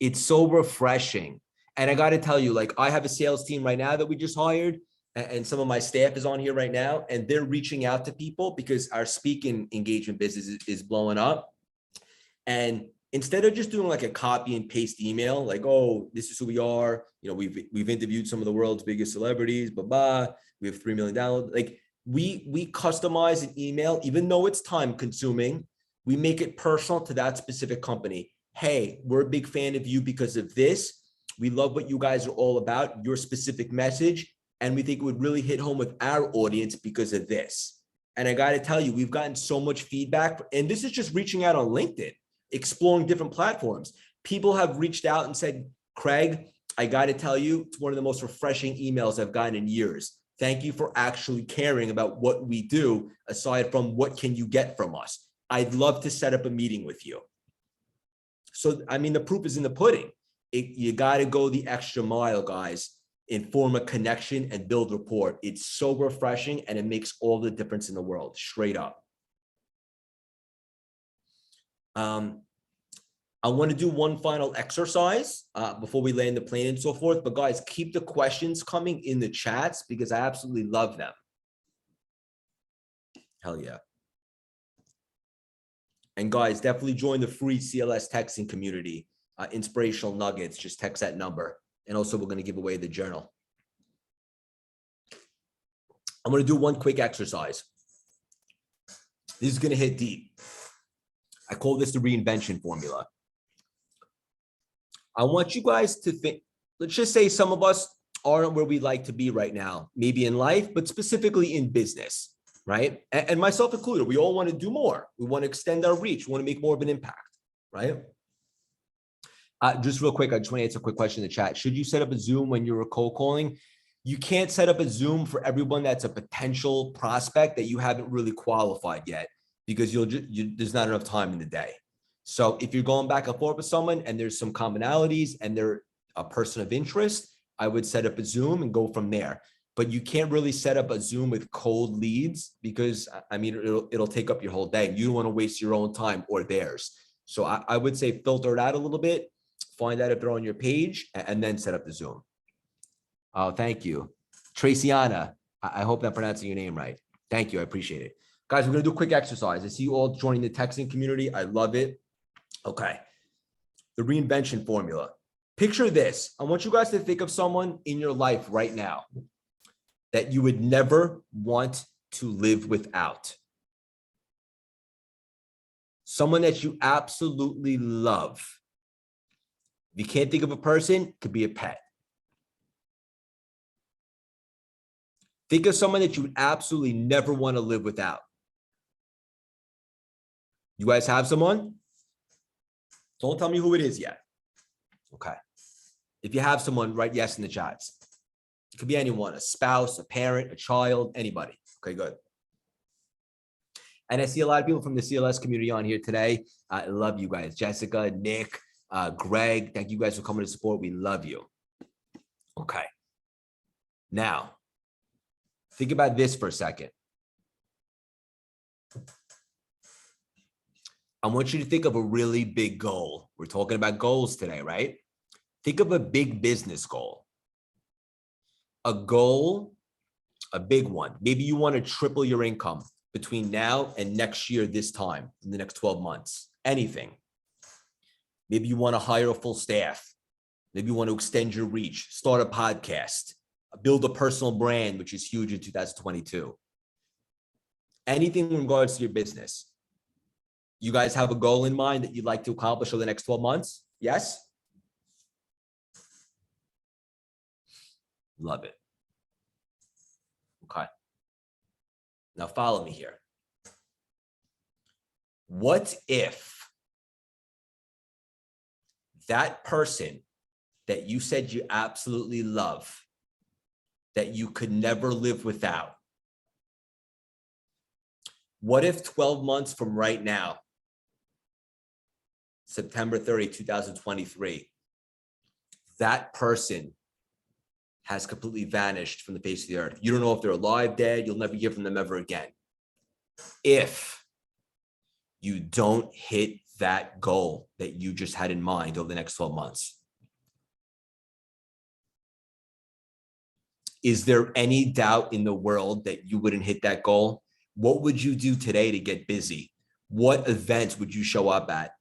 It's so refreshing. And I got to tell you, like, I have a sales team right now that we just hired, and some of my staff is on here right now, and they're reaching out to people because our speaking engagement business is blowing up. And instead of just doing like a copy and paste email, like, oh, this is who we are, you know, we've interviewed some of the world's biggest celebrities, blah, blah, we have 3 million downloads. Like, we customize an email, even though it's time consuming, we make it personal to that specific company. Hey, we're a big fan of you because of this. We love what you guys are all about, your specific message. And we think it would really hit home with our audience because of this. And I got to tell you, we've gotten so much feedback, and this is just reaching out on LinkedIn, exploring different platforms. People have reached out and said, Craig, I got to tell you, it's one of the most refreshing emails I've gotten in years. Thank you for actually caring about what we do, aside from what can you get from us. I'd love to set up a meeting with you. So, I mean, the proof is in the pudding. You got to go the extra mile, guys, and form a connection and build rapport. It's so refreshing, and it makes all the difference in the world, straight up. I want to do one final exercise before we land the plane and so forth. But guys, keep the questions coming in the chats, because I absolutely love them. Hell yeah. And guys, definitely join the free CLS texting community. Inspirational nuggets, just text that number. And also, we're going to give away the journal. I'm going to do one quick exercise. This is going to hit deep. I call this the reinvention formula. I want you guys to think, let's just say some of us aren't where we like to be right now, maybe in life, but specifically in business, right? And myself included, we all want to do more. We want to extend our reach. We want to make more of an impact, right? Just real quick, I just want to answer a quick question in the chat. Should you set up a Zoom when you're cold calling? You can't set up a Zoom for everyone that's a potential prospect that you haven't really qualified yet, because there's not enough time in the day. So if you're going back and forth with someone and there's some commonalities and they're a person of interest, I would set up a Zoom and go from there. but you can't really set up a Zoom with cold leads because I mean, it'll take up your whole day. You don't want to waste your own time or theirs. So I would say filter it out a little bit, find out if they're on your page, and then set up the Zoom. Oh, thank you. Traciana, I hope I'm pronouncing your name right. Thank you, I appreciate it. Guys, we're gonna do a quick exercise. I see you all joining the texting community. I love it. Okay, the reinvention formula. Picture this. I want you guys to think of someone in your life right now that you would never want to live without. Someone that you absolutely love. If you can't think of a person, it could be a pet. Think of someone that you would absolutely never want to live without. You guys have someone? Don't tell me who it is yet. Okay. If you have someone, write yes in the chats. It could be anyone, a spouse, a parent, a child, anybody. Okay, good. And I see a lot of people from the CLS community on here today. I love you guys. Jessica, Nick, Greg, thank you guys for coming to support. We love you. Okay. Now, think about this for a second. I want you to think of a really big goal. We're talking about goals today, right? Think of a big business goal. A goal, a big one. Maybe you want to triple your income between now and next year, this time, in the next 12 months, anything. Maybe you want to hire a full staff. Maybe you want to extend your reach, start a podcast, build a personal brand, which is huge in 2022. Anything in regards to your business. You guys have a goal in mind that you'd like to accomplish over the next 12 months? Yes? Love it. Okay. Now follow me here. What if that person that you said you absolutely love, that you could never live without, what if 12 months from right now, September 30, 2023, that person has completely vanished from the face of the earth? You don't know if they're alive, dead, you'll never hear from them ever again. If you don't hit that goal that you just had in mind over the next 12 months, is there any doubt in the world that you wouldn't hit that goal? What would you do today to get busy? What events would you show up at?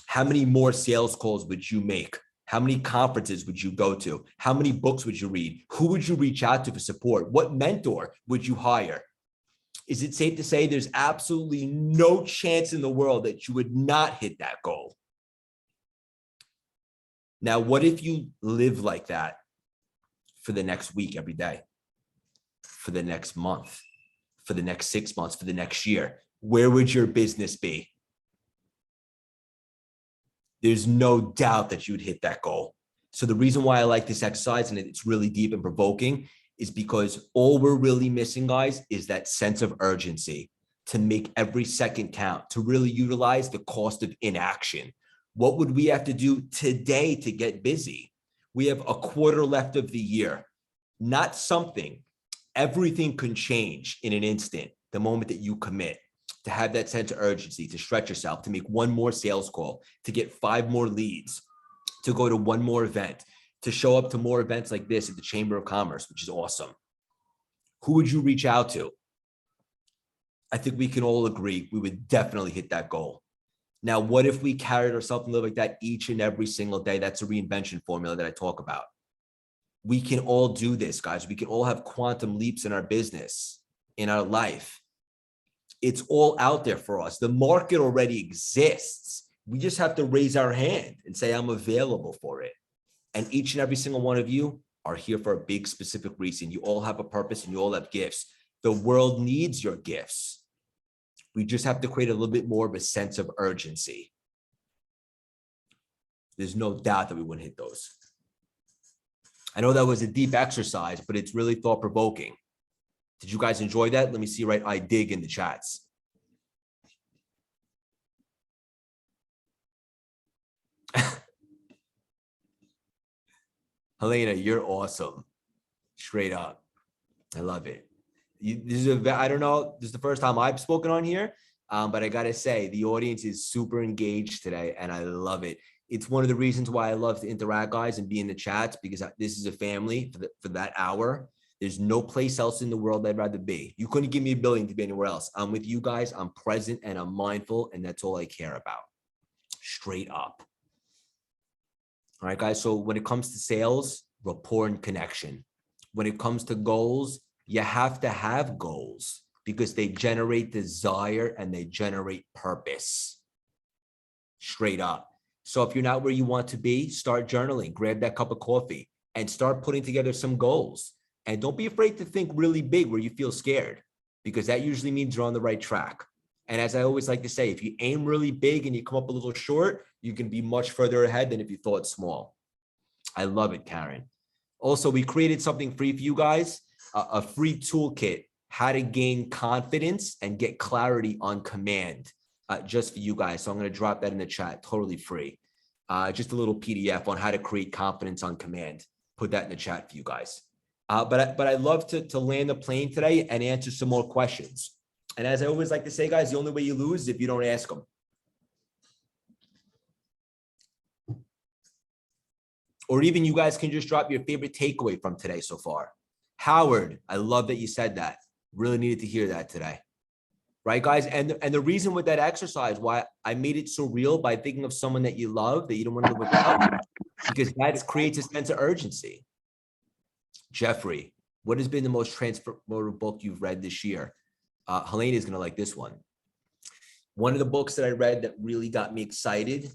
How many more sales calls would you make? How many conferences would you go to? How many books would you read? Who would you reach out to for support? What mentor would you hire? Is it safe to say there's absolutely no chance in the world that you would not hit that goal? Now, what if you live like that for the next week, every day, for the next month, for the next 6 months, for the next year? Where would your business be? There's no doubt that you would hit that goal. So the reason why I like this exercise, and it's really deep and provoking, is because all we're really missing, guys, is that sense of urgency to make every second count, to really utilize the cost of inaction. What would we have to do today to get busy? We have a quarter left of the year, not something. Everything can change in an instant, the moment that you commit. To have that sense of urgency, to stretch yourself, to make one more sales call, to get 5 more leads, to go to one more event, to show up to more events like this at the Chamber of Commerce, which is awesome. Who would you reach out to? I think we can all agree we would definitely hit that goal. Now, what if we carried ourselves and live like that each and every single day? That's a reinvention formula that I talk about. We can all do this, guys. We can all have quantum leaps in our business, in our life. It's all out there for us. The market already exists. We just have to raise our hand and say, I'm available for it. And each and every single one of you are here for a big specific reason. You all have a purpose and you all have gifts. The world needs your gifts. We just have to create a little bit more of a sense of urgency. There's no doubt that we wouldn't hit those. I know that was a deep exercise, but it's really thought-provoking. Did you guys enjoy that? Let me see, right? I dig in the chats. Helena, you're awesome. Straight up. I love it. I don't know, this is the first time I've spoken on here, but I gotta say, the audience is super engaged today, and I love it. It's one of the reasons why I love to interact, guys, and be in the chats, because this is a family for that hour. There's no place else in the world I'd rather be. You couldn't give me a billion to be anywhere else. I'm with you guys. I'm present and I'm mindful, and that's all I care about. Straight up. All right, guys. So when it comes to sales, rapport and connection. When it comes to goals, you have to have goals because they generate desire and they generate purpose. Straight up. So if you're not where you want to be, start journaling, grab that cup of coffee and start putting together some goals. And don't be afraid to think really big where you feel scared, because that usually means you're on the right track. And as I always like to say, if you aim really big and you come up a little short, you can be much further ahead than if you thought small. I love it, Karen. Also, we created something free for you guys, a free toolkit, how to gain confidence and get clarity on command, just for you guys. So I'm going to drop that in the chat, totally free. Just a little PDF on how to create confidence on command. Put that in the chat for you guys. But I'd love to land the plane today and answer some more questions. And as I always like to say, guys, the only way you lose is if you don't ask them. Or even you guys can just drop your favorite takeaway from today so far. Howard, I love that you said that. Really needed to hear that today. Right, guys? And the reason with that exercise, why I made it so real by thinking of someone that you love, that you don't want to live without, because that creates a sense of urgency. Jeffrey, what has been the most transformative book you've read this year? Helena is going to like this one. One of the books that I read that really got me excited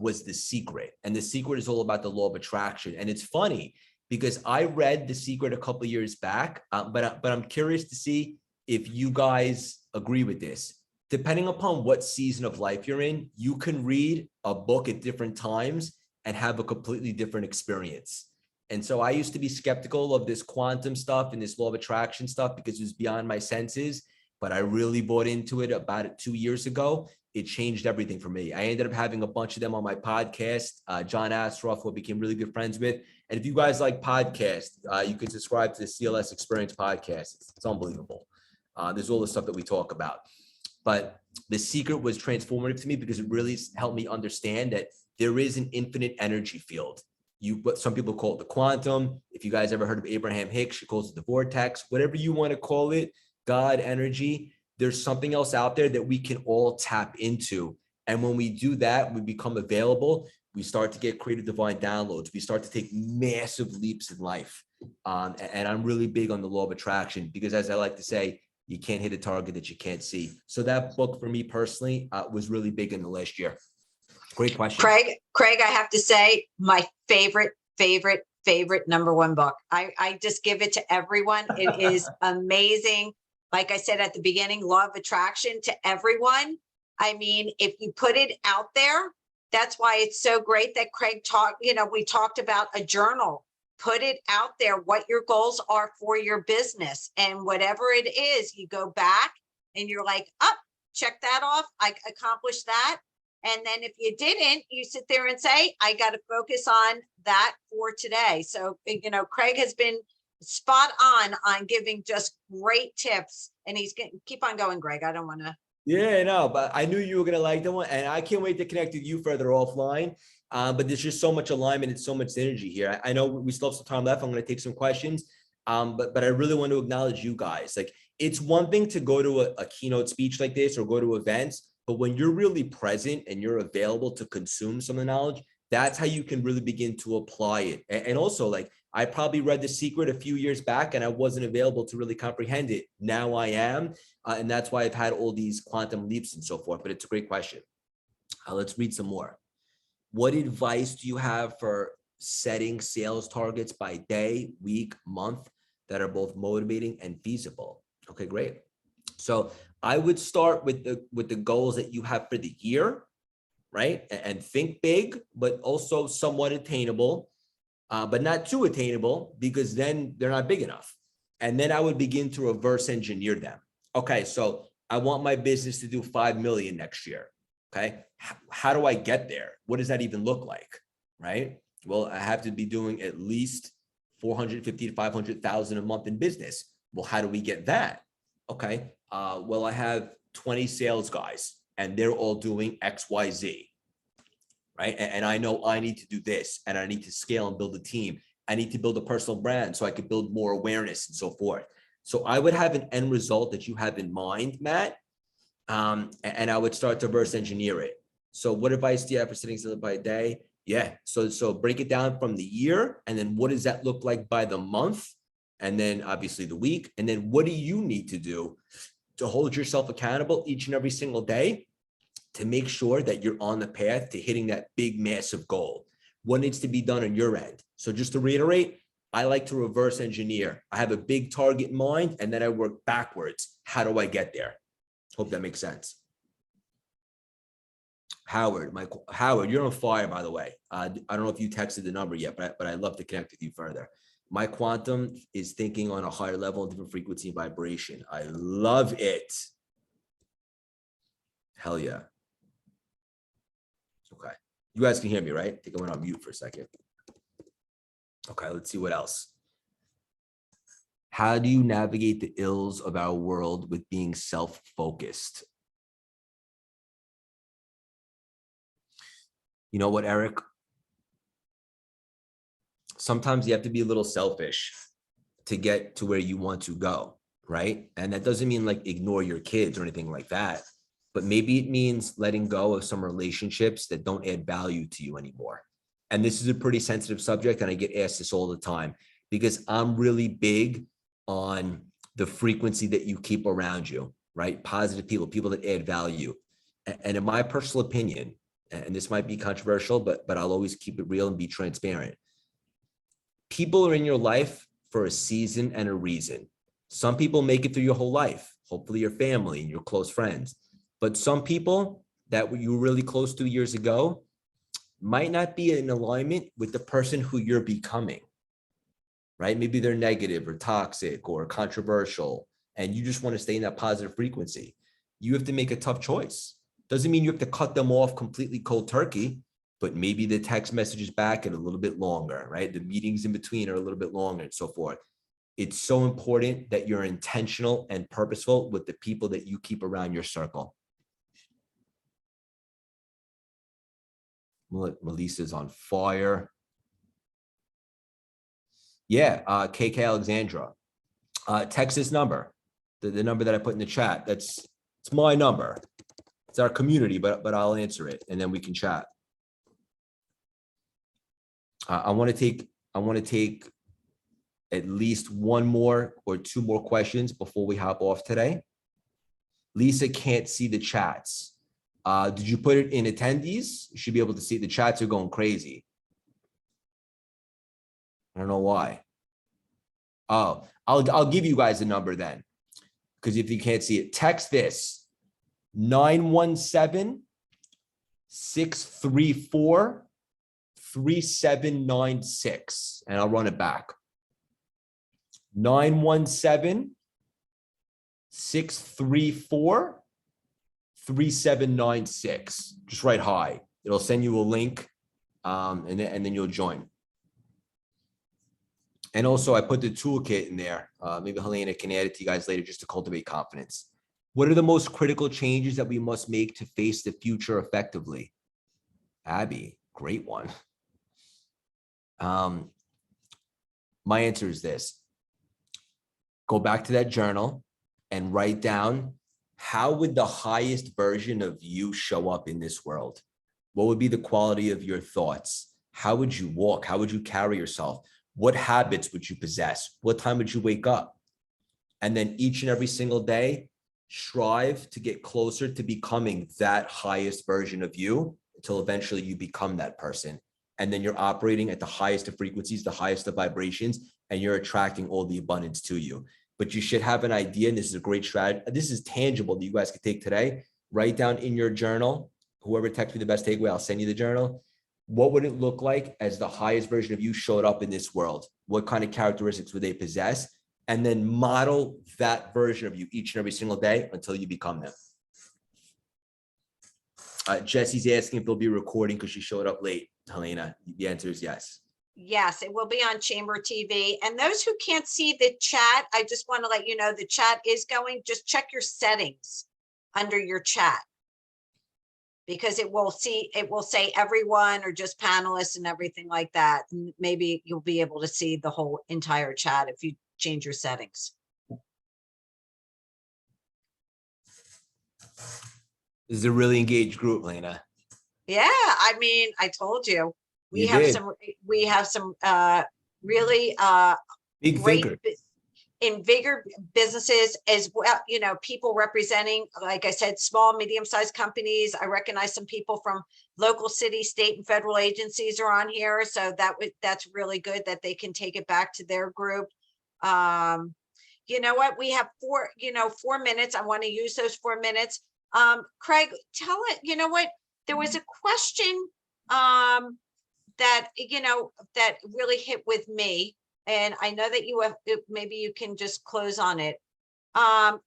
was The Secret. And The Secret is all about the law of attraction. And it's funny because I read The Secret a couple of years back, but I'm curious to see if you guys agree with this. Depending upon what season of life you're in, you can read a book at different times and have a completely different experience. And so I used to be skeptical of this quantum stuff and this law of attraction stuff because it was beyond my senses, but I really bought into it about 2 years ago. It changed everything for me. I ended up having a bunch of them on my podcast, John Astroff, who I became really good friends with. And if you guys like podcasts, you can subscribe to the CLS Experience podcast. It's unbelievable. There's all the stuff that we talk about. But The Secret was transformative to me because it really helped me understand that there is an infinite energy field. What some people call it the quantum. If you guys ever heard of Abraham Hicks, she calls it the vortex, whatever you want to call it, God, energy, there's something else out there that we can all tap into. And when we do that, we become available. We start to get creative divine downloads. We start to take massive leaps in life. And I'm really big on the law of attraction because, as I like to say, you can't hit a target that you can't see. So that book for me personally was really big in the last year. Great question. Craig, I have to say my favorite number one book. I just give it to everyone. It is amazing. Like I said at the beginning, law of attraction to everyone. I mean, if you put it out there, that's why it's so great that Craig we talked about a journal. Put it out there, what your goals are for your business, and whatever it is, you go back and you're like, check that off. I accomplished that. And then if you didn't, you sit there and say, I got to focus on that for today. So, Craig has been spot on giving just great tips, and he's going to keep on going, Greg. I don't want to. Yeah, no, but I knew you were going to like that one, and I can't wait to connect with you further offline. But there's just so much alignment and so much synergy here. I know we still have some time left. I'm going to take some questions. But I really want to acknowledge you guys. Like, it's one thing to go to a keynote speech like this or go to events, but when you're really present and you're available to consume some of the knowledge, that's how you can really begin to apply it. And also, like, I probably read The Secret a few years back and I wasn't available to really comprehend it. Now I am. And that's why I've had all these quantum leaps and so forth. But it's a great question. Let's read some more. What advice do you have for setting sales targets by day, week, month that are both motivating and feasible? Okay, great. So I would start with the goals that you have for the year, right? And think big, but also somewhat attainable, but not too attainable because then they're not big enough. And then I would begin to reverse engineer them. Okay, so I want my business to do 5 million next year. Okay, how do I get there? What does that even look like, right? Well, I have to be doing at least 450 to 500,000 a month in business. Well, how do we get that? Okay. Well, I have 20 sales guys and they're all doing X, Y, Z. Right. And I know I need to do this and I need to scale and build a team. I need to build a personal brand so I could build more awareness and so forth. So I would have an end result that you have in mind, Matt. And I would start to reverse engineer it. So what advice do you have for setting something by a day? Yeah. So break it down from the year. And then what does that look like by the month? And then obviously the week. And then what do you need to do to hold yourself accountable each and every single day to make sure that you're on the path to hitting that big, massive goal? What needs to be done on your end? So just to reiterate, I like to reverse engineer. I have a big target in mind, and then I work backwards. How do I get there? Hope that makes sense. Howard, Howard, you're on fire, by the way. I don't know if you texted the number yet, but I'd love to connect with you further. My quantum is thinking on a higher level, different frequency and vibration. I love it. Hell yeah. Okay. You guys can hear me, right? I think I went on mute for a second. Okay, let's see what else. How do you navigate the ills of our world with being self-focused? You know what, Eric? Sometimes you have to be a little selfish to get to where you want to go, right? And that doesn't mean like ignore your kids or anything like that, but maybe it means letting go of some relationships that don't add value to you anymore. And this is a pretty sensitive subject, and I get asked this all the time because I'm really big on the frequency that you keep around you, right? Positive people, people that add value. And in my personal opinion, and this might be controversial, but I'll always keep it real and be transparent. People are in your life for a season and a reason. Some people make it through your whole life, hopefully your family and your close friends. But some people that you were really close to years ago might not be in alignment with the person who you're becoming, right? Maybe they're negative or toxic or controversial, and you just want to stay in that positive frequency. You have to make a tough choice. Doesn't mean you have to cut them off completely cold turkey, but maybe the text messages back and a little bit longer, right? The meetings in between are a little bit longer and so forth. It's so important that you're intentional and purposeful with the people that you keep around your circle. Melissa's on fire. Yeah, KK Alexandra. Text this number, the number that I put in the chat. It's my number. It's our community, but I'll answer it and then we can chat. I want to take at least one more or two more questions before we hop off today. Lisa can't see the chats. Did you put it in attendees? You should be able to see the chats are going crazy. I don't know why. Oh, I'll give you guys a number then, because if you can't see it, text this 917-634-3796, and I'll run it back. 917-634-3796. Just write hi. It'll send you a link, and then you'll join. And also, I put the toolkit in there. Maybe Helena can add it to you guys later just to cultivate confidence. What are the most critical changes that we must make to face the future effectively? Abby, great one. My answer is this. Go back to that journal and write down, how would the highest version of you show up in this world? What would be the quality of your thoughts? How would you walk? How would you carry yourself? What habits would you possess? What time would you wake up? And then each and every single day, strive to get closer to becoming that highest version of you until eventually you become that person. And then you're operating at the highest of frequencies, the highest of vibrations, and you're attracting all the abundance to you. But you should have an idea, and this is a great strategy. This is tangible that you guys can take today. Write down in your journal, whoever texts me the best takeaway, I'll send you the journal. What would it look like as the highest version of you showed up in this world? What kind of characteristics would they possess? And then model that version of you each and every single day until you become them. Jesse's asking if they'll be recording because she showed up late. Helena, the answer is yes. Yes, it will be on Chamber TV. And those who can't see the chat, I just want to let you know the chat is going. Just check your settings under your chat. Because it will say everyone or just panelists and everything like that. And maybe you'll be able to see the whole entire chat if you change your settings. This is a really engaged group, Lena. Yeah, I mean, I told you, You did. we have some really Big great thinker. invigor businesses as well, you know, people representing, like I said, small, medium-sized companies. I recognize some people from local city, state, and federal agencies are on here. So that's really good that they can take it back to their group. You know what? We have 4 minutes. I want to use those 4 minutes. Craig, tell it, you know what? There was a question that, you know, that really hit with me. And I know that you have, maybe you can just close on it. That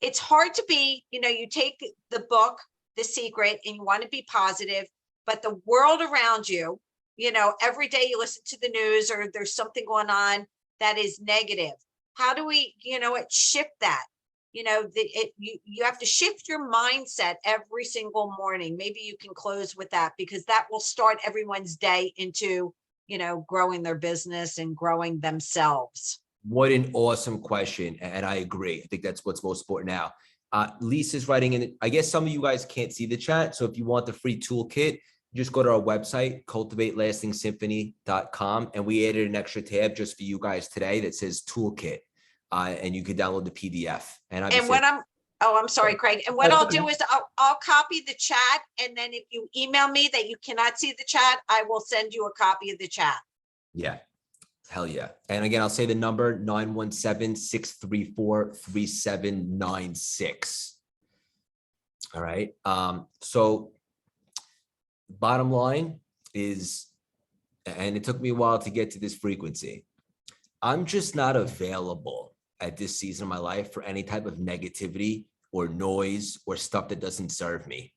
it's hard to be, you know, you take the book, The Secret, and you want to be positive, but the world around you, you know, every day you listen to the news or there's something going on that is negative. How do we, you know, shift that? You know, you have to shift your mindset every single morning. Maybe you can close with that, because that will start everyone's day into, you know, growing their business and growing themselves. What an awesome question. And I agree. I think that's what's most important now. Lisa's writing in. I guess some of you guys can't see the chat. So if you want the free toolkit, just go to our website, cultivatelastingsymphony.com. And we added an extra tab just for you guys today that says toolkit. And you can download the PDF. I'm sorry, Craig. And what I'll do is I'll copy the chat. And then if you email me that you cannot see the chat, I will send you a copy of the chat. Yeah. Hell yeah. And again, I'll say the number 917-634-3796. All right. So bottom line is, and it took me a while to get to this frequency, I'm just not available at this season of my life for any type of negativity or noise or stuff that doesn't serve me.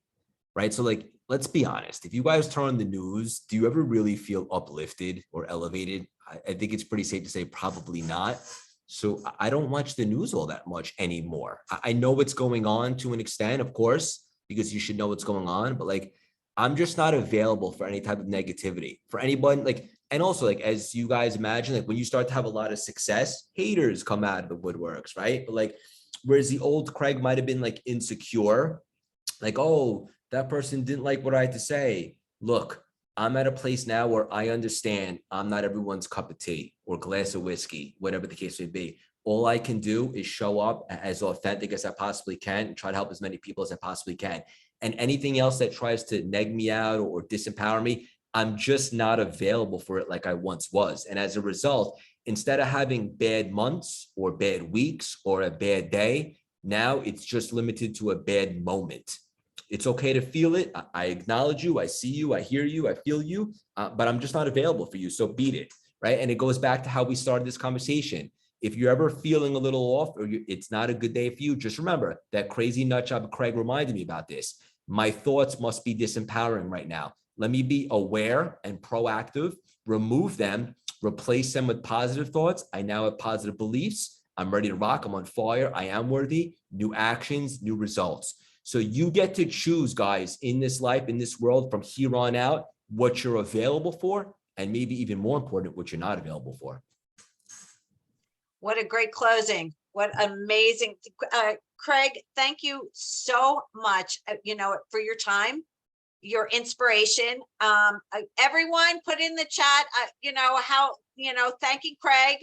Right. So like, let's be honest. If you guys turn on the news, do you ever really feel uplifted or elevated? I think it's pretty safe to say probably not. So I don't watch the news all that much anymore. I know what's going on to an extent, of course, because you should know what's going on. But like, I'm just not available for any type of negativity for anyone. Like, and also like, as you guys imagine, like when you start to have a lot of success, haters come out of the woodworks, right? But like, whereas the old Craig might have been like insecure, like, oh, that person didn't like what I had to say. Look, I'm at a place now where I understand I'm not everyone's cup of tea or glass of whiskey, whatever the case may be. All I can do is show up as authentic as I possibly can and try to help as many people as I possibly can. And anything else that tries to neg me out or disempower me, I'm just not available for it like I once was. And as a result, instead of having bad months or bad weeks or a bad day, now it's just limited to a bad moment. It's okay to feel it. I acknowledge you. I see you. I hear you. I feel you. But I'm just not available for you. So beat it. Right. And it goes back to how we started this conversation. If you're ever feeling a little off or it's not a good day for you, just remember that crazy nut job Craig reminded me about this. My thoughts must be disempowering right now. Let me be aware and proactive, remove them, replace them with positive thoughts. I now have positive beliefs. I'm ready to rock. I'm on fire. I am worthy. New actions, new results. So you get to choose, guys, in this life, in this world, from here on out, what you're available for, and maybe even more important, what you're not available for. What a great closing. What amazing. Craig, thank you so much, you know, for your time, your inspiration. Everyone put in the chat, you know, how, you know, thanking Craig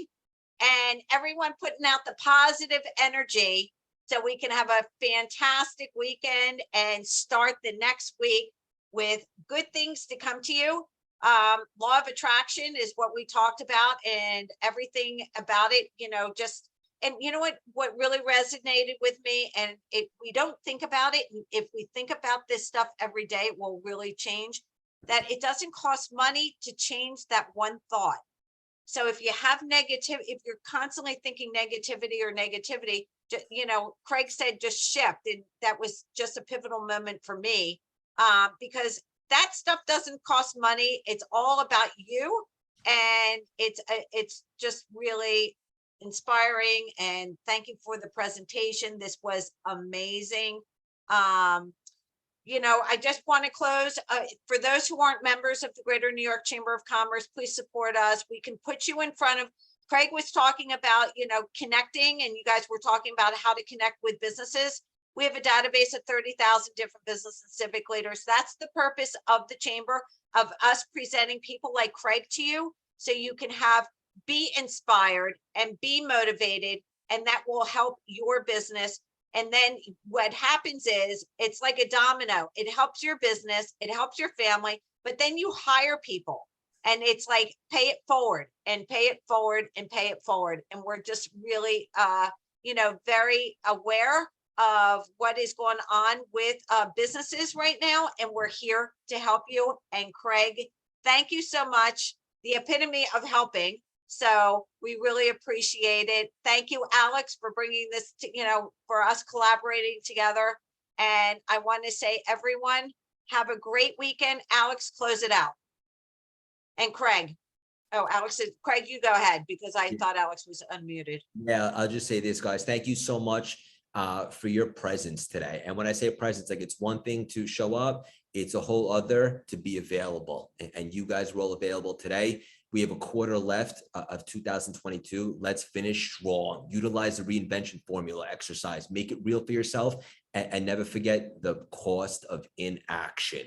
and everyone putting out the positive energy so we can have a fantastic weekend and start the next week with good things to come to you. Law of attraction is what we talked about, and everything about it, you know, just, and you know what really resonated with me, and if we don't think about it, if we think about this stuff every day, it will really change. That it doesn't cost money to change that one thought. So if you have negative, if you're constantly thinking negativity, you know, Craig said just shift, and that was just a pivotal moment for me, because that stuff doesn't cost money. It's all about you. And it's just really inspiring. And thank you for the presentation. This was amazing. You know, I just want to close. For those who aren't members of the Greater New York Chamber of Commerce, please support us. We can put you in front of, Craig was talking about, you know, connecting, and you guys were talking about how to connect with businesses. We have a database of 30,000 different business and civic leaders. That's the purpose of the chamber, of us presenting people like Craig to you, so you can be inspired and be motivated, and that will help your business. And then what happens is, it's like a domino. It helps your business, it helps your family, but then you hire people, and it's like pay it forward and pay it forward and pay it forward. And we're just really, you know, very aware of what is going on with businesses right now, and we're here to help you. And Craig, thank you so much. The epitome of helping. So we really appreciate it. Thank you, Alex, for bringing this to, you know, for us collaborating together. And I want to say, everyone, have a great weekend. Alex, close it out. And Craig. Oh, Alex, Craig, you go ahead, because I thought Alex was unmuted. Yeah, I'll just say this, guys. Thank you so much for your presence today. And when I say presence, like, it's one thing to show up, it's a whole other to be available. And you guys were all available today. We have a quarter left of 2022. Let's finish strong. Utilize the reinvention formula exercise. Make it real for yourself, and never forget the cost of inaction.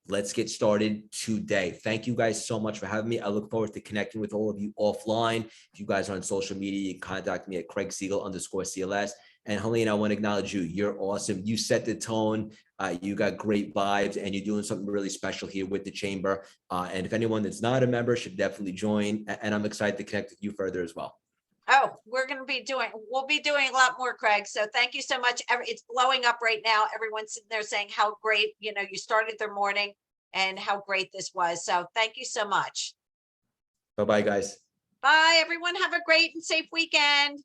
Let's get started today. Thank you guys so much for having me. I look forward to connecting with all of you offline. If you guys are on social media, you can contact me at CraigSiegel_CLS. And Helene, I want to acknowledge you. You're awesome. You set the tone. You got great vibes, and you're doing something really special here with the chamber. And if anyone that's not a member should definitely join. And I'm excited to connect with you further as well. Oh, we'll be doing a lot more, Craig. So thank you so much. It's blowing up right now. Everyone's sitting there saying how great, you know, you started their morning and how great this was. So thank you so much. Bye-bye, guys. Bye, everyone. Have a great and safe weekend.